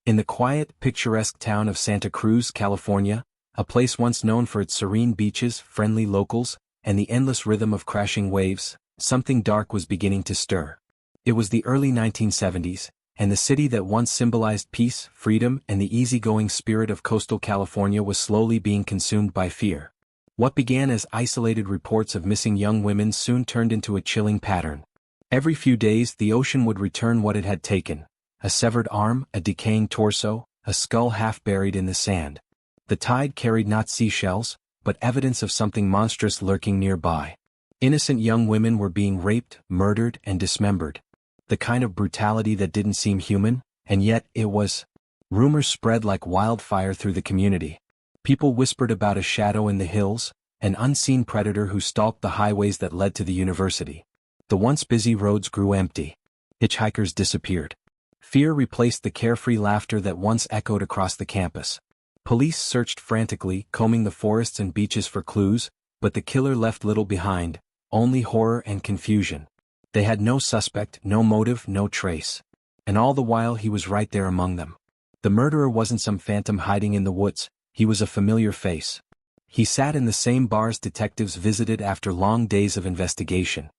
In the quiet, picturesque town of Santa Cruz, California, a place once known for its serene beaches, friendly locals, and the endless rhythm of crashing waves, something dark was beginning to stir. It was the early 1970s, and the city that once symbolized peace, freedom, and the easygoing spirit of coastal California was slowly being consumed by fear. What began as isolated reports of missing young women soon turned into a chilling pattern. Every few days the ocean would return what it had taken: a severed arm, a decaying torso, a skull half buried in the sand. The tide carried not seashells, but evidence of something monstrous lurking nearby. Innocent young women were being raped, murdered, and dismembered. The kind of brutality that didn't seem human, and yet it was. Rumors spread like wildfire through the community. People whispered about a shadow in the hills, an unseen predator who stalked the highways that led to the university. The once busy roads grew empty. Hitchhikers disappeared. Fear replaced the carefree laughter that once echoed across the campus. Police searched frantically, combing the forests and beaches for clues, but the killer left little behind, only horror and confusion. They had no suspect, no motive, no trace. And all the while he was right there among them. The murderer wasn't some phantom hiding in the woods, he was a familiar face. He sat in the same bars detectives visited after long days of investigation.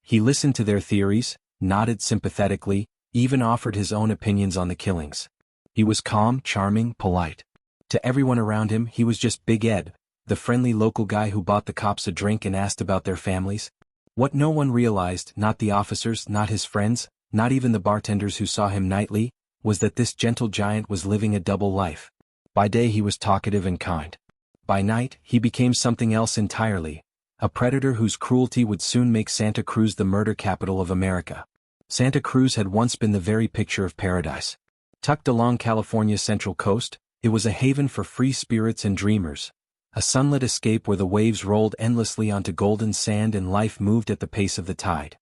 He listened to their theories, nodded sympathetically, even offered his own opinions on the killings. He was calm, charming, polite. To everyone around him he was just Big Ed, the friendly local guy who bought the cops a drink and asked about their families. What no one realized, not the officers, not his friends, not even the bartenders who saw him nightly, was that this gentle giant was living a double life. By day he was talkative and kind. By night, he became something else entirely, a predator whose cruelty would soon make Santa Cruz the murder capital of America. Santa Cruz had once been the very picture of paradise. Tucked along California's central coast, it was a haven for free spirits and dreamers, a sunlit escape where the waves rolled endlessly onto golden sand and life moved at the pace of the tide.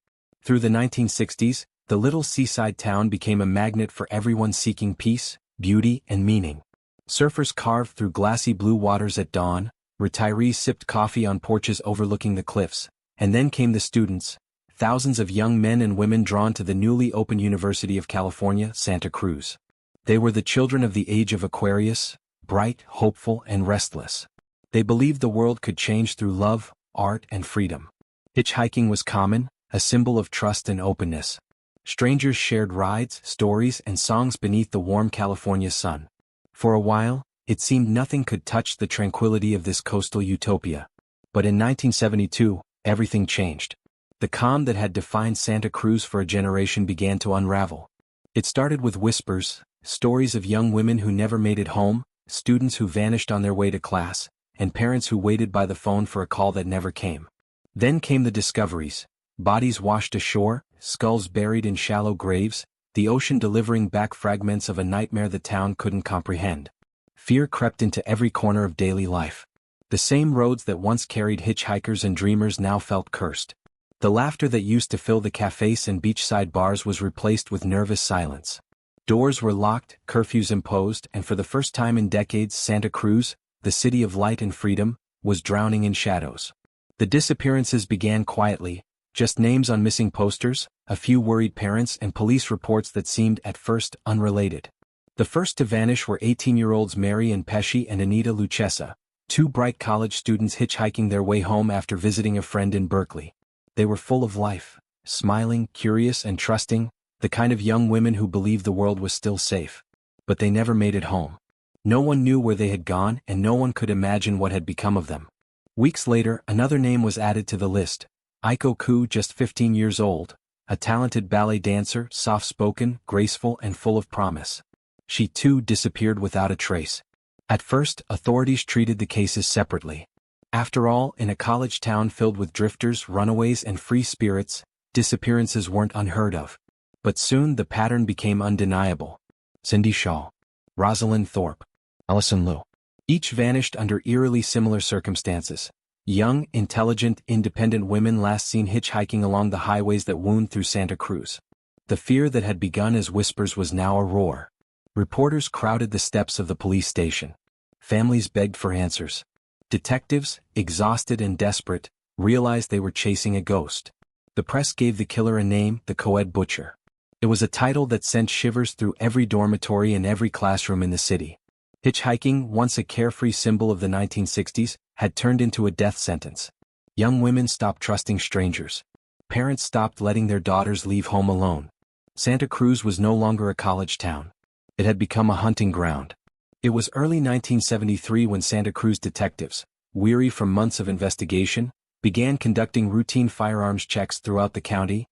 Through the 1960s, the little seaside town became a magnet for everyone seeking peace, beauty, and meaning. Surfers carved through glassy blue waters at dawn, retirees sipped coffee on porches overlooking the cliffs, and then came the students, thousands of young men and women drawn to the newly opened University of California, Santa Cruz. They were the children of the age of Aquarius, bright, hopeful, and restless. They believed the world could change through love, art, and freedom. Hitchhiking was common, a symbol of trust and openness. Strangers shared rides, stories, and songs beneath the warm California sun. For a while, it seemed nothing could touch the tranquility of this coastal utopia. But in 1972, everything changed. The calm that had defined Santa Cruz for a generation began to unravel. It started with whispers, stories of young women who never made it home, students who vanished on their way to class, and parents who waited by the phone for a call that never came. Then came the discoveries: bodies washed ashore, skulls buried in shallow graves, the ocean delivering back fragments of a nightmare the town couldn't comprehend. Fear crept into every corner of daily life. The same roads that once carried hitchhikers and dreamers now felt cursed. The laughter that used to fill the cafes and beachside bars was replaced with nervous silence. Doors were locked, curfews imposed, and for the first time in decades Santa Cruz, the city of light and freedom, was drowning in shadows. The disappearances began quietly, just names on missing posters, a few worried parents, and police reports that seemed at first unrelated. The first to vanish were 18-year-olds Mary Ann Pesci and Anita Luchesa, two bright college students hitchhiking their way home after visiting a friend in Berkeley. They were full of life, smiling, curious, and trusting, the kind of young women who believed the world was still safe. But they never made it home. No one knew where they had gone, and no one could imagine what had become of them. Weeks later, another name was added to the list: Aiko Koo, just 15 years old, a talented ballet dancer, soft-spoken, graceful, and full of promise. She too disappeared without a trace. At first, authorities treated the cases separately. After all, in a college town filled with drifters, runaways, and free spirits, disappearances weren't unheard of. But soon the pattern became undeniable. Cindy Shaw, Rosalind Thorpe, Allison Liu. Each vanished under eerily similar circumstances. Young, intelligent, independent women last seen hitchhiking along the highways that wound through Santa Cruz. The fear that had begun as whispers was now a roar. Reporters crowded the steps of the police station. Families begged for answers. Detectives, exhausted and desperate, realized they were chasing a ghost. The press gave the killer a name: the Co-Ed Butcher. It was a title that sent shivers through every dormitory and every classroom in the city. Hitchhiking, once a carefree symbol of the 1960s, had turned into a death sentence. Young women stopped trusting strangers. Parents stopped letting their daughters leave home alone. Santa Cruz was no longer a college town. It had become a hunting ground. It was early 1973 when Santa Cruz detectives, weary from months of investigation, began conducting routine firearms checks throughout the county,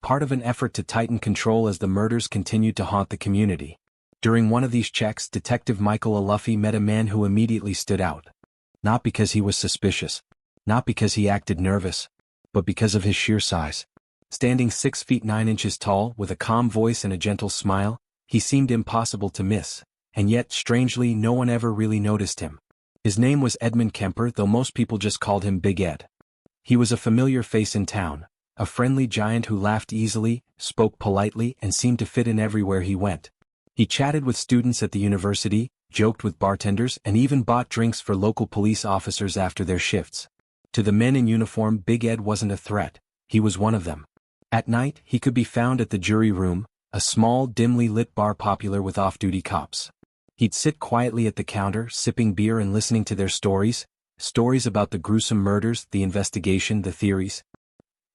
part of an effort to tighten control as the murders continued to haunt the community. During one of these checks, Detective Michael Aluffy met a man who immediately stood out. Not because he was suspicious, not because he acted nervous, but because of his sheer size. Standing 6 feet 9 inches tall, with a calm voice and a gentle smile, he seemed impossible to miss, and yet, strangely, no one ever really noticed him. His name was Edmund Kemper, though most people just called him Big Ed. He was a familiar face in town, a friendly giant who laughed easily, spoke politely, and seemed to fit in everywhere he went. He chatted with students at the university, joked with bartenders, and even bought drinks for local police officers after their shifts. To the men in uniform, Big Ed wasn't a threat, he was one of them. At night, he could be found at the jury room, a small, dimly lit bar popular with off-duty cops. He'd sit quietly at the counter, sipping beer and listening to their stories about the gruesome murders, the investigation, the theories.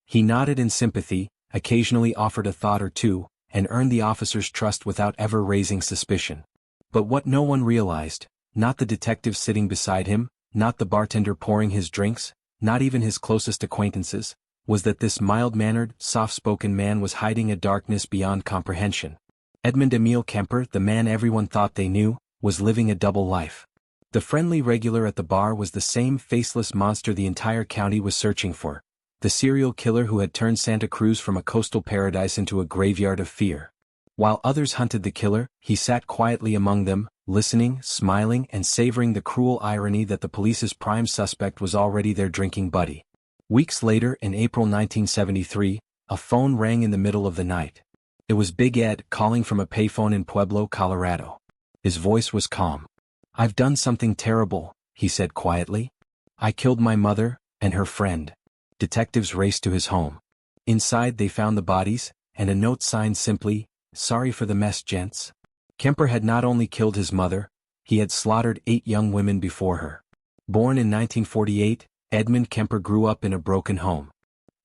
He nodded in sympathy, occasionally offered a thought or two, and earned the officer's trust without ever raising suspicion. But what no one realized, not the detective sitting beside him, not the bartender pouring his drinks, not even his closest acquaintances, was that this mild-mannered, soft-spoken man was hiding a darkness beyond comprehension. Edmund Emil Kemper, the man everyone thought they knew, was living a double life. The friendly regular at the bar was the same faceless monster the entire county was searching for, the serial killer who had turned Santa Cruz from a coastal paradise into a graveyard of fear. While others hunted the killer, he sat quietly among them, listening, smiling, and savoring the cruel irony that the police's prime suspect was already their drinking buddy. Weeks later, in April 1973, a phone rang in the middle of the night. It was Big Ed calling from a payphone in Pueblo, Colorado. His voice was calm. "I've done something terrible," he said quietly. "I killed my mother, and her friend." Detectives raced to his home. Inside they found the bodies, and a note signed simply, "Sorry for the mess, gents." Kemper had not only killed his mother, he had slaughtered 8 young women before her. Born in 1948, Edmund Kemper grew up in a broken home.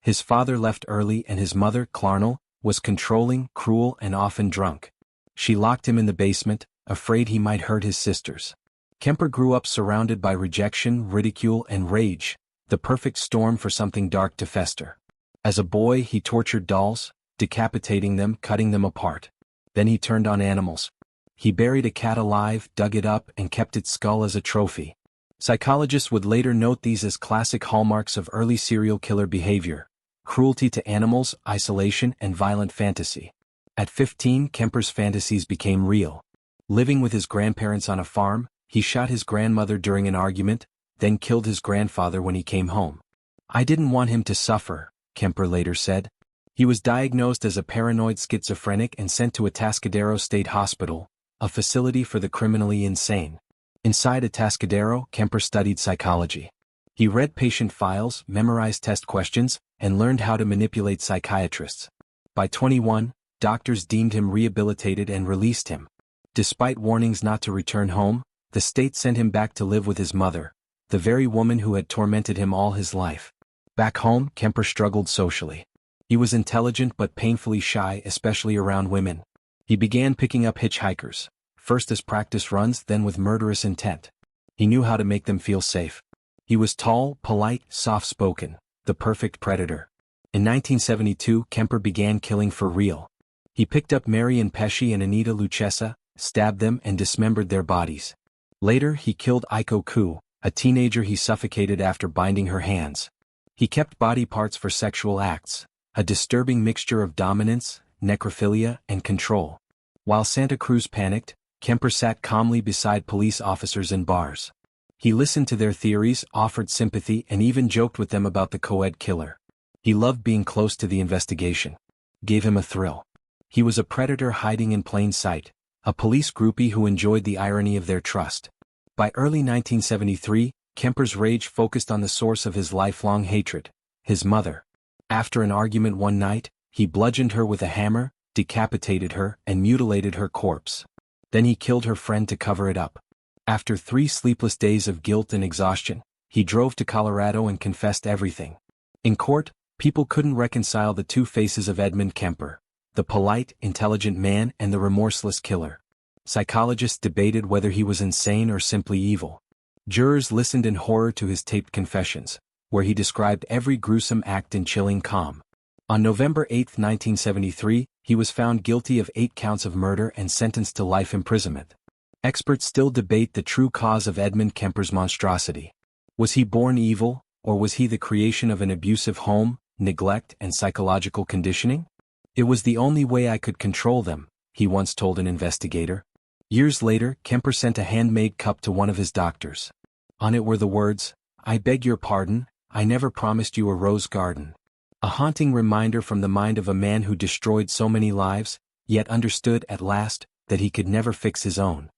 His father left early and his mother, Clarnell, was controlling, cruel, and often drunk. She locked him in the basement, afraid he might hurt his sisters. Kemper grew up surrounded by rejection, ridicule, and rage, the perfect storm for something dark to fester. As a boy, he tortured dolls, decapitating them, cutting them apart. Then he turned on animals. He buried a cat alive, dug it up, and kept its skull as a trophy. Psychologists would later note these as classic hallmarks of early serial killer behavior: cruelty to animals, isolation, and violent fantasy. At 15, Kemper's fantasies became real. Living with his grandparents on a farm, he shot his grandmother during an argument, then killed his grandfather when he came home. "I didn't want him to suffer," Kemper later said. He was diagnosed as a paranoid schizophrenic and sent to Atascadero State Hospital, a facility for the criminally insane. Inside Atascadero, Kemper studied psychology. He read patient files, memorized test questions, and learned how to manipulate psychiatrists. By 21, doctors deemed him rehabilitated and released him. Despite warnings not to return home, the state sent him back to live with his mother, the very woman who had tormented him all his life. Back home, Kemper struggled socially. He was intelligent but painfully shy, especially around women. He began picking up hitchhikers, first as practice runs, then with murderous intent. He knew how to make them feel safe. He was tall, polite, soft-spoken, the perfect predator. In 1972, Kemper began killing for real. He picked up Marion Pesci and Anita Luchesa, stabbed them, and dismembered their bodies. Later, he killed Aiko Koo, a teenager he suffocated after binding her hands. He kept body parts for sexual acts, a disturbing mixture of dominance, necrophilia, and control. While Santa Cruz panicked, Kemper sat calmly beside police officers in bars. He listened to their theories, offered sympathy, and even joked with them about the co-ed killer. He loved being close to the investigation. Gave him a thrill. He was a predator hiding in plain sight, a police groupie who enjoyed the irony of their trust. By early 1973, Kemper's rage focused on the source of his lifelong hatred, his mother. After an argument one night, he bludgeoned her with a hammer, decapitated her, and mutilated her corpse. Then he killed her friend to cover it up. After 3 sleepless days of guilt and exhaustion, he drove to Colorado and confessed everything. In court, people couldn't reconcile the two faces of Edmund Kemper, the polite, intelligent man and the remorseless killer. Psychologists debated whether he was insane or simply evil. Jurors listened in horror to his taped confessions, where he described every gruesome act in chilling calm. On November 8, 1973, he was found guilty of 8 counts of murder and sentenced to life imprisonment. Experts still debate the true cause of Edmund Kemper's monstrosity. Was he born evil, or was he the creation of an abusive home, neglect and psychological conditioning? It was the only way I could control them, he once told an investigator. Years later, Kemper sent a handmade cup to one of his doctors. On it were the words, "I beg your pardon, I never promised you a rose garden." A haunting reminder from the mind of a man who destroyed so many lives, yet understood at last that he could never fix his own.